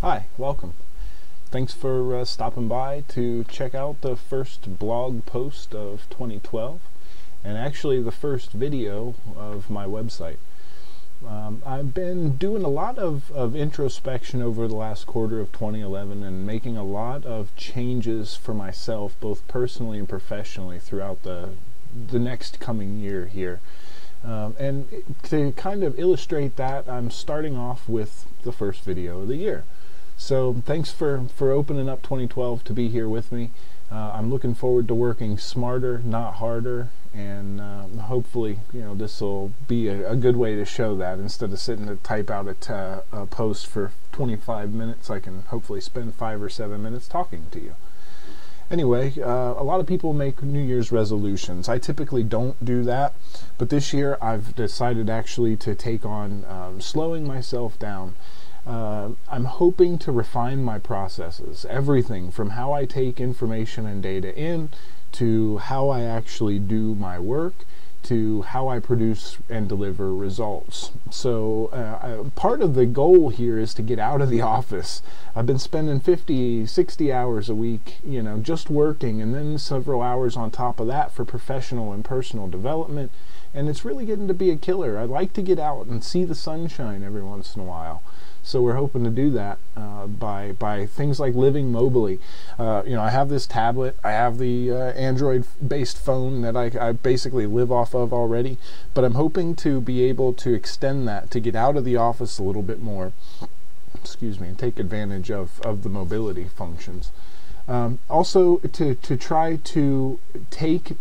Hi, welcome. Thanks for stopping by to check out the first blog post of 2012 and actually the first video of my website. I've been doing a lot of introspection over the last quarter of 2011 and making a lot of changes for myself, both personally and professionally, throughout the next coming year here. And to kind of illustrate that, I'm starting off with the first video of the year. So thanks for opening up 2012 to be here with me. I'm looking forward to working smarter, not harder, and hopefully, this will be a good way to show that. Instead of sitting to type out a post for 25 minutes, I can hopefully spend 5 or 7 minutes talking to you. Anyway, a lot of people make New Year's resolutions. I typically don't do that, but this year I've decided actually to take on slowing myself down. I'm hoping to refine my processes, everything from how I take information and data in, to how I actually do my work, to how I produce and deliver results. So part of the goal here is to get out of the office. I've been spending 50, 60 hours a week, just working, and then several hours on top of that for professional and personal development, and it's really getting to be a killer. I like to get out and see the sunshine every once in a while. So we're hoping to do that by things like living mobily. I have this tablet, I have the Android-based phone that I basically live off of already, but I'm hoping to be able to extend that to get out of the office a little bit more, and take advantage of the mobility functions. Also, to try to take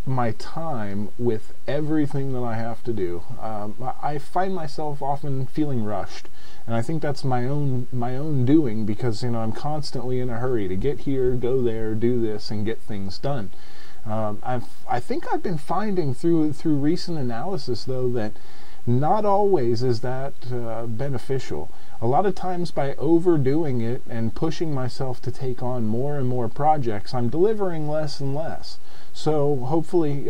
my time with everything that I have to do. I find myself often feeling rushed. And I think that's my own doing, because I'm constantly in a hurry to get here, go there, do this, and get things done. I think I've been finding through recent analysis, though, that not always is that beneficial. A lot of times, by overdoing it and pushing myself to take on more and more projects, I'm delivering less and less. So hopefully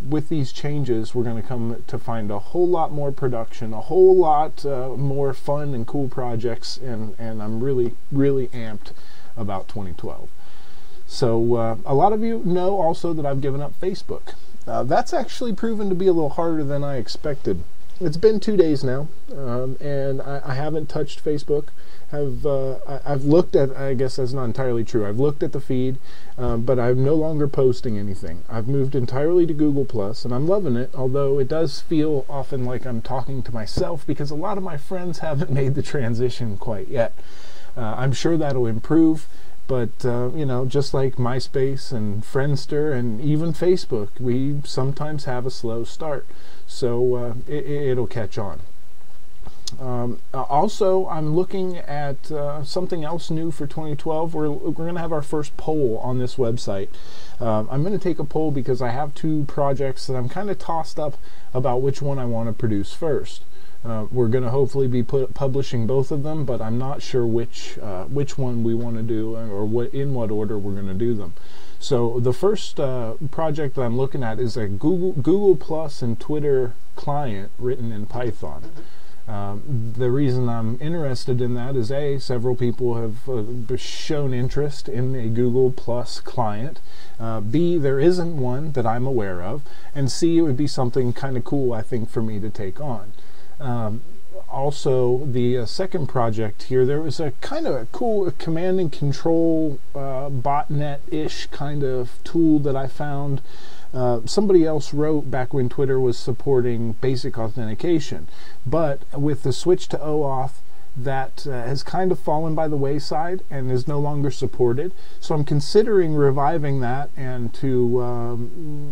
with these changes, we're going to come to find a whole lot more production, a whole lot more fun and cool projects, and I'm really amped about 2012. So a lot of you know also that I've given up Facebook. That's actually proven to be a little harder than I expected. It's been 2 days now, and I haven't touched Facebook. I've looked at, I guess that's not entirely true, I've looked at the feed, but I'm no longer posting anything. I've moved entirely to Google+, and I'm loving it, although it does feel often like I'm talking to myself, because a lot of my friends haven't made the transition quite yet. I'm sure that'll improve, but just like MySpace and Friendster and even Facebook, we sometimes have a slow start. So it'll catch on. Also, I'm looking at something else new for 2012. We're going to have our first poll on this website. I'm going to take a poll because I have 2 projects that I'm kind of tossed up about which one I want to produce first. We're going to hopefully be publishing both of them, but I'm not sure which one we want to do, or in what order we're going to do them. So the first project that I'm looking at is a Google Plus and Twitter client written in Python. The reason I'm interested in that is A, several people have shown interest in a Google Plus client. B, there isn't one that I'm aware of. And C, it would be something kind of cool, I think, for me to take on. Also, the second project here, there was a kind of a cool command and control botnet-ish kind of tool that I found. Somebody else wrote back when Twitter was supporting basic authentication, but with the switch to OAuth, that has kind of fallen by the wayside and is no longer supported. So I'm considering reviving that and to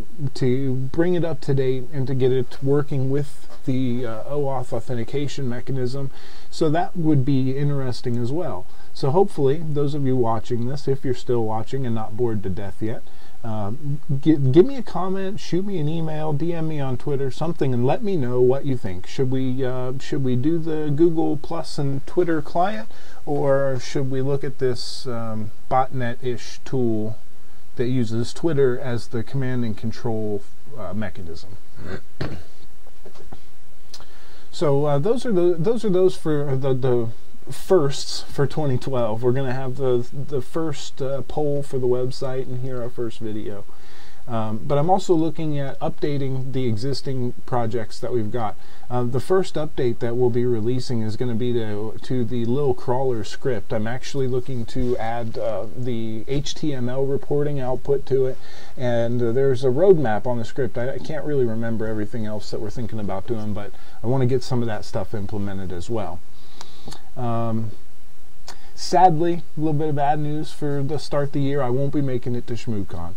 bring it up to date and to get it working with the OAuth authentication mechanism. So that would be interesting as well. So hopefully, those of you watching this, if you're still watching and not bored to death yet, give me a comment, shoot me an email, DM me on Twitter, something, and let me know what you think. Should we do the Google Plus and Twitter client, or should we look at this botnet-ish tool that uses Twitter as the command and control mechanism? So those are those for the firsts for 2012. We're going to have the first poll for the website, and here our first video. But I'm also looking at updating the existing projects that we've got. The first update that we'll be releasing is going to be to the little crawler script. I'm actually looking to add the HTML reporting output to it, and there's a roadmap on the script. I can't really remember everything else that we're thinking about doing, but I want to get some of that stuff implemented as well. Sadly, a little bit of bad news for the start of the year. I won't be making it to ShmooCon.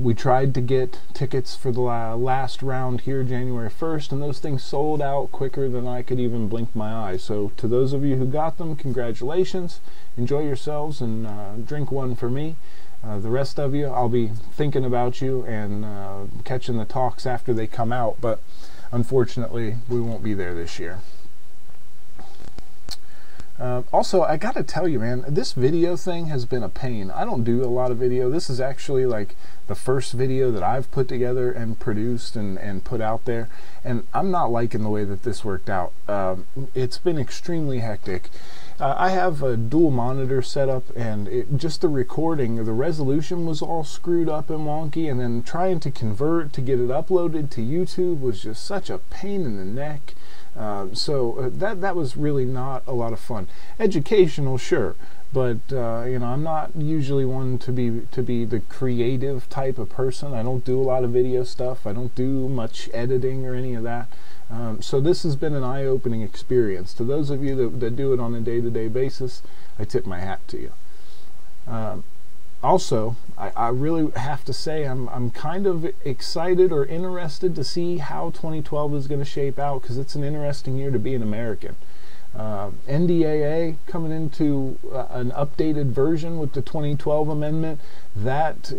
We tried to get tickets for the last round here January 1st, and those things sold out quicker than I could even blink my eyes. So to those of you who got them, congratulations. Enjoy yourselves, and drink one for me. The rest of you, I'll be thinking about you and catching the talks after they come out, but unfortunately we won't be there this year. Also, I gotta tell you, man, this video thing has been a pain. I don't do a lot of video. This is actually like the first video that I've put together and produced and put out there, and I'm not liking the way that this worked out. It's been extremely hectic. I have a dual monitor setup, and just the recording, the resolution was all screwed up and wonky, and then trying to convert to get it uploaded to YouTube was just such a pain in the neck. So that was really not a lot of fun. Educational, sure, but you know, I'm not usually one to be the creative type of person. I don't do a lot of video stuff. I don't do much editing or any of that. So this has been an eye-opening experience. To those of you that do it on a day-to-day basis, I tip my hat to you. Also, I really have to say I'm kind of excited or interested to see how 2012 is going to shape out, because it's an interesting year to be an American. NDAA coming into an updated version with the 2012 amendment that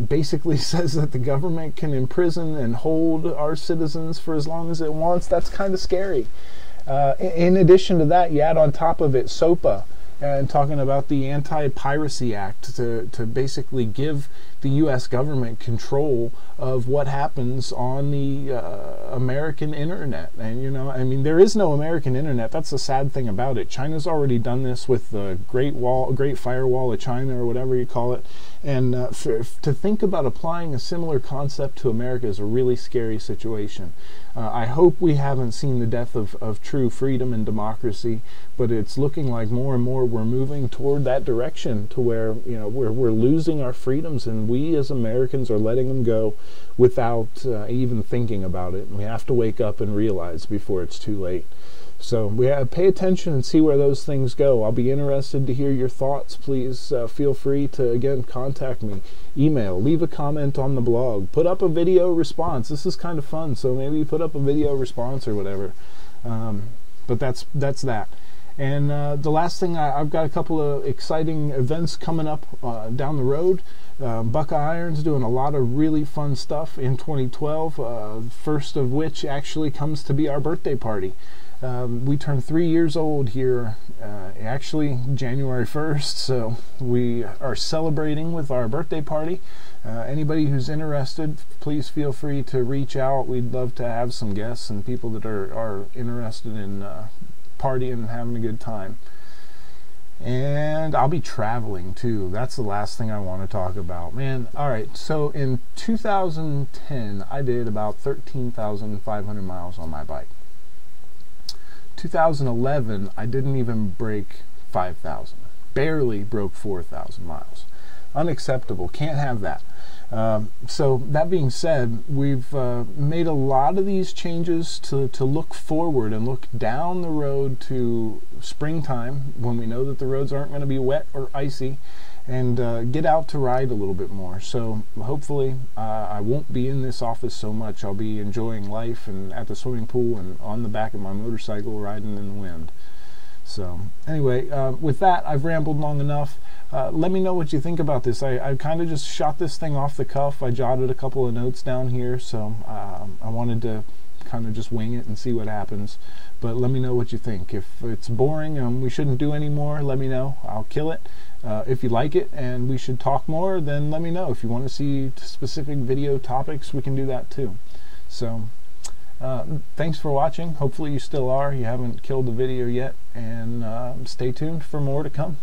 basically says that the government can imprison and hold our citizens for as long as it wants. That's kind of scary. In addition to that, you add on top of it SOPA, and talking about the Anti-Piracy Act to basically give the U.S. government control of what happens on the American internet. And you know, I mean, there is no American internet. That's the sad thing about it. China's already done this with the Great Firewall of China, or whatever you call it. And to think about applying a similar concept to America is a really scary situation. I hope we haven't seen the death of true freedom and democracy, but it's looking like more and more we're moving toward that direction, to where, you know, we're losing our freedoms, and we as Americans are letting them go without even thinking about it. And we have to wake up and realize before it's too late. So we have to pay attention and see where those things go. I'll be interested to hear your thoughts. Please feel free to, again, contact me. Email, leave a comment on the blog, put up a video response. This is kind of fun, so maybe put up a video response or whatever. But that's that. And the last thing, I've got a couple of exciting events coming up down the road. Buckeye Iron's doing a lot of really fun stuff in 2012, first of which actually comes to be our birthday party. We turned 3 years old here, actually January 1st, so we are celebrating with our birthday party. Anybody who's interested, please feel free to reach out. We'd love to have some guests and people that are interested in partying and having a good time. And I'll be traveling too. That's the last thing I want to talk about, man. Alright, so in 2010 I did about 13,500 miles on my bike. 2011 I didn't even break 5,000. Barely broke 4,000 miles. Unacceptable. Can't have that. So that being said, we've made a lot of these changes to look forward and look down the road to springtime, when we know that the roads aren't going to be wet or icy, and get out to ride a little bit more. So hopefully I won't be in this office so much. I'll be enjoying life and at the swimming pool and on the back of my motorcycle riding in the wind. So anyway, with that, I've rambled long enough. Let me know what you think about this. I kind of just shot this thing off the cuff. I jotted a couple of notes down here, so I wanted to kind of just wing it and see what happens. But let me know what you think. If it's boring and we shouldn't do any more, let me know. I'll kill it. If you like it and we should talk more, then let me know. If you want to see specific video topics, we can do that too. So Thanks for watching. Hopefully you still are. You haven't killed the video yet, and stay tuned for more to come.